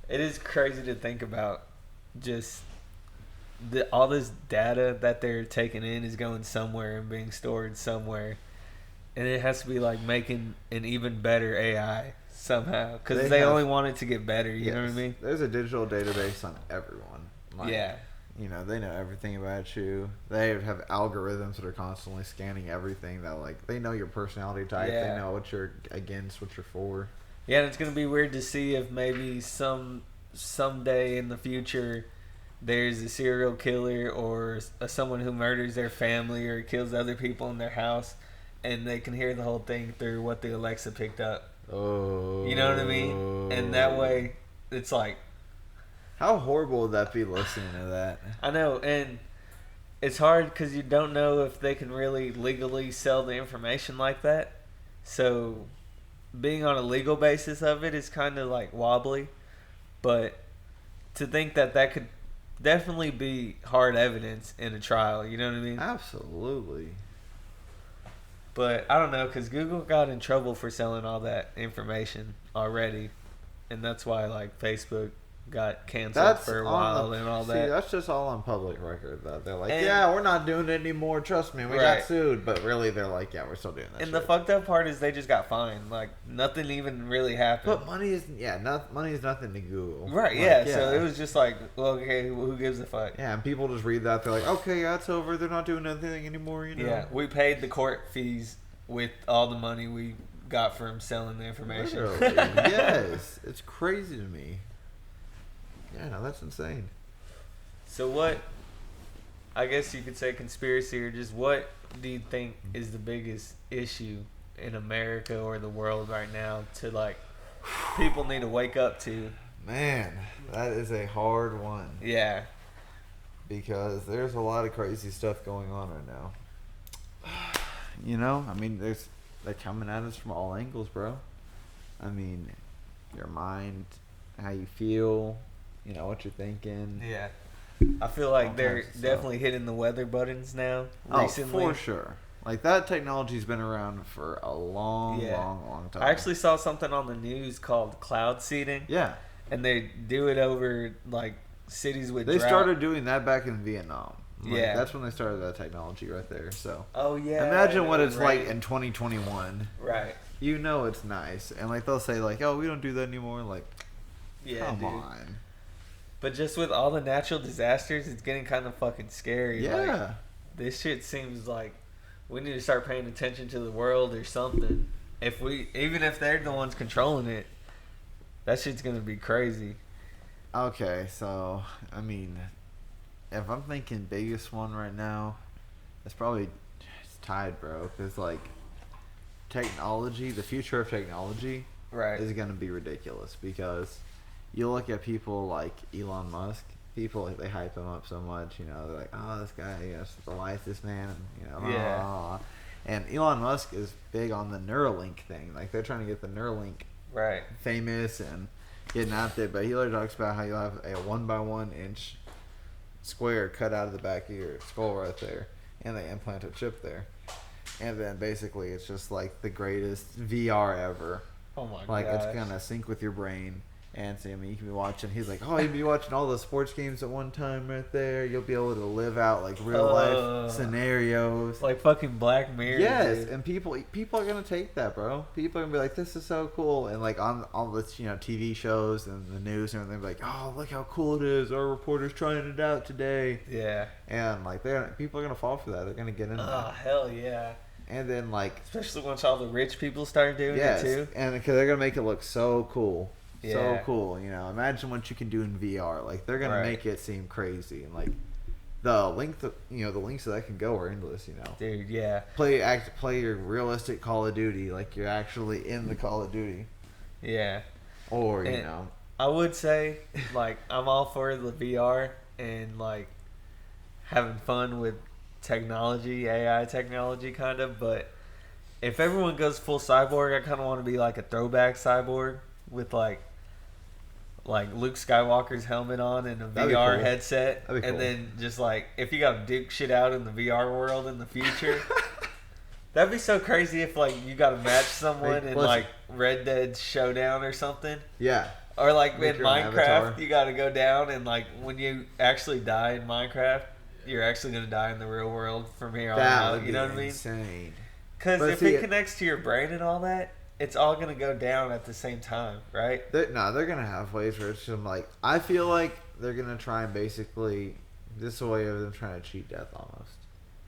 It is crazy to think about. Just all this data that they're taking in is going somewhere and being stored somewhere, and it has to be like making an even better AI somehow because they only want it to get better. You know what I mean? There's a digital database on everyone. Like, yeah. You know, they know everything about you. They have algorithms that are constantly scanning everything. That like they know your personality type. Yeah. They know what you're against, what you're for. Yeah, and it's gonna be weird to see if maybe someday in the future there's a serial killer or someone who murders their family or kills other people in their house, and they can hear the whole thing through what the Alexa picked up. Oh, you know what I mean? And that way, it's like, how horrible would that be listening to that? I know, and it's hard because you don't know if they can really legally sell the information like that. So, being on a legal basis of it is kind of like wobbly, but to think that could definitely be hard evidence in a trial, you know what I mean? Absolutely. But I don't know, because Google got in trouble for selling all that information already, and that's why like Facebook got canceled for a while and all that. That's just all on public record, though. They're like, yeah, we're not doing it anymore. Trust me, we got sued. But really, they're like, yeah, we're still doing that. And the fucked up part is they just got fined. Like nothing even really happened. But money is nothing to Google. Right? Like, yeah. So it was just like, well, okay, who gives a fuck? Yeah, and people just read that. They're like, okay, yeah, it's over. They're not doing anything anymore. You know? Yeah, we paid the court fees with all the money we got from selling the information. Literally, yes, it's crazy to me. Yeah, no, that's insane. So what, I guess you could say conspiracy, or just what do you think is the biggest issue in America or the world right now to like people need to wake up to? Man, that is a hard one. Yeah. Because there's a lot of crazy stuff going on right now. You know, I mean, they're coming at us from all angles, bro. I mean, your mind, how you feel, you know, what you're thinking. Yeah. I feel like they're definitely hitting the weather buttons now recently. Oh, for sure. Like, that technology's been around for a long time. I actually saw something on the news called cloud seeding. Yeah. And they do it over, like, cities with drought. started doing that back in Vietnam. Like, yeah. That's when they started that technology right there. So. Oh, yeah. Imagine what it's like in 2021. Right. You know it's nice. And, like, they'll say, like, oh, we don't do that anymore. Like, yeah, come on. But just with all the natural disasters, it's getting kind of fucking scary. Yeah. Like, this shit seems like we need to start paying attention to the world or something. Even if they're the ones controlling it, that shit's gonna be crazy. Okay, so I mean, if I'm thinking biggest one right now, it's probably tied, bro. Because like technology, the future of technology, is gonna be ridiculous because. You look at people like Elon Musk. People they hype him up so much. You know, they're like, "Oh, this guy, is the wisest man." You know, yeah. And Elon Musk is big on the Neuralink thing. Like they're trying to get the Neuralink famous and getting out there. But he literally talks about how you have a 1x1 inch square cut out of the back of your skull right there, and they implant a chip there, and then basically it's just like the greatest VR ever. Oh my god! Like it's gonna sync with your brain. And so, I mean, you can be watching. He's like, "Oh, you'll be watching all the sports games at one time, right there. You'll be able to live out like real life scenarios, like fucking Black Mirror." Yes, dude. and people are gonna take that, bro. People are gonna be like, "This is so cool," and like on all this, you know, TV shows and the news and everything, like, "Oh, look how cool it is! Our reporter's trying it out today." Yeah, and like people are gonna fall for that. They're gonna get into that. Oh hell yeah! And then like, especially once all the rich people start doing it too. And because they're gonna make it look so cool. Yeah. So cool, you know. Imagine what you can do in VR. Like they're gonna make it seem crazy, and like the length, the links that can go are endless. You know, dude. Yeah. Play your realistic Call of Duty, like you're actually in the Call of Duty. Yeah. Or you know, I would say like I'm all for the VR and like having fun with technology, AI technology, kind of. But if everyone goes full cyborg, I kind of want to be like a throwback cyborg with like Luke Skywalker's helmet on and a VR headset, and then just like if you got to duke shit out in the VR world in the future, that'd be so crazy if like you got to match someone in like Red Dead Showdown or something. Yeah. Or like in Make your own Minecraft, avatar. you got to go down and like when you actually die in Minecraft, you're actually gonna die in the real world from here on That out. would You be know what I mean? insane. Because But if see, it connects to your brain and all that, it's all gonna go down at the same time, right? they're gonna have ways where it's just like I feel like they're gonna try and basically this is a way of them trying to cheat death almost.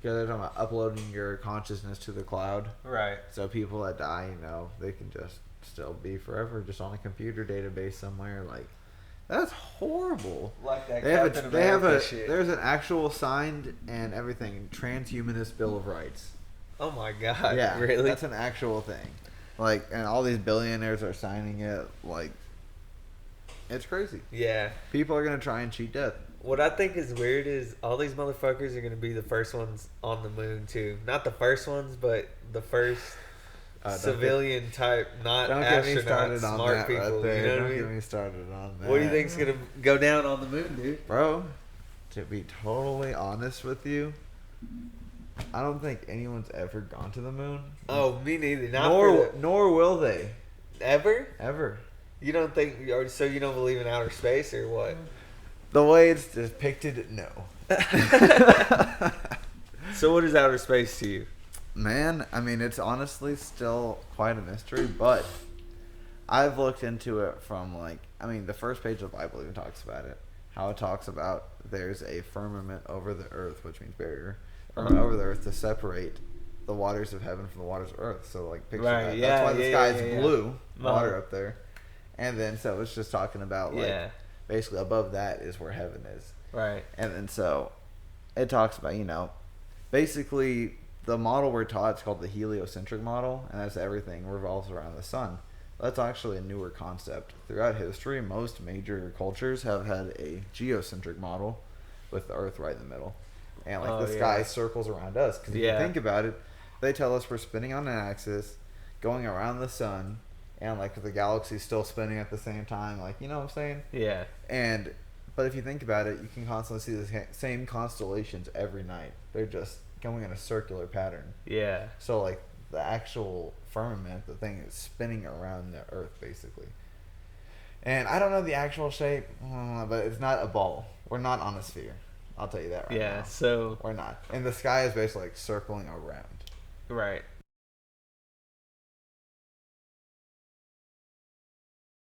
Because they're talking about uploading your consciousness to the cloud, Right. so people that die, they can just still be forever just on a computer database somewhere. Like that's horrible. Like that They have Captain they have America a shit. there's an actual signed and everything transhumanist bill of rights. Oh my god! Yeah, Really? that's an actual thing. Like, and all these billionaires are signing it. Like, it's crazy. Yeah. People are gonna try and cheat death. What I think is weird is all these motherfuckers are gonna be the first ones on the moon too. Not the first ones, but the first civilian type, not Don't get me astronaut, started on smart that people. right there. You know what I Don't mean? get me started on that. What do you think's gonna go down on the moon, dude? Bro? To be totally honest with you, I don't think anyone's ever gone to the moon. Oh, me neither. Not Nor will they ever. ever. You don't think? Or so you don't believe in outer space or what? The way it's depicted, no. So what is outer space to you? Man, I mean, it's honestly still quite a mystery, but I've looked into it from the first page of the Bible even talks about it. How it talks about there's a firmament over the earth, which means barrier, over the earth to separate the waters of heaven from the waters of earth. So, picture Right, that. yeah, That's why the yeah, sky's yeah, yeah. blue, water Uh-huh. up there. And then, so it's just talking about, basically above that is where heaven is. Right. And then, so it talks about, basically the model we're taught is called the heliocentric model, and that's everything revolves around the sun. That's actually a newer concept. Throughout history, most major cultures have had a geocentric model with the earth right in the middle. And the sky circles around us. Because if you think about it, they tell us we're spinning on an axis, going around the sun, and the galaxy's still spinning at the same time. You know what I'm saying? Yeah. But if you think about it, you can constantly see the same constellations every night. They're just going in a circular pattern. Yeah. So the actual firmament, the thing is spinning around the earth basically. And I don't know the actual shape, but it's not a ball. We're not on a sphere. I'll tell you that right now. Yeah, so We're not. And the sky is basically circling around. right.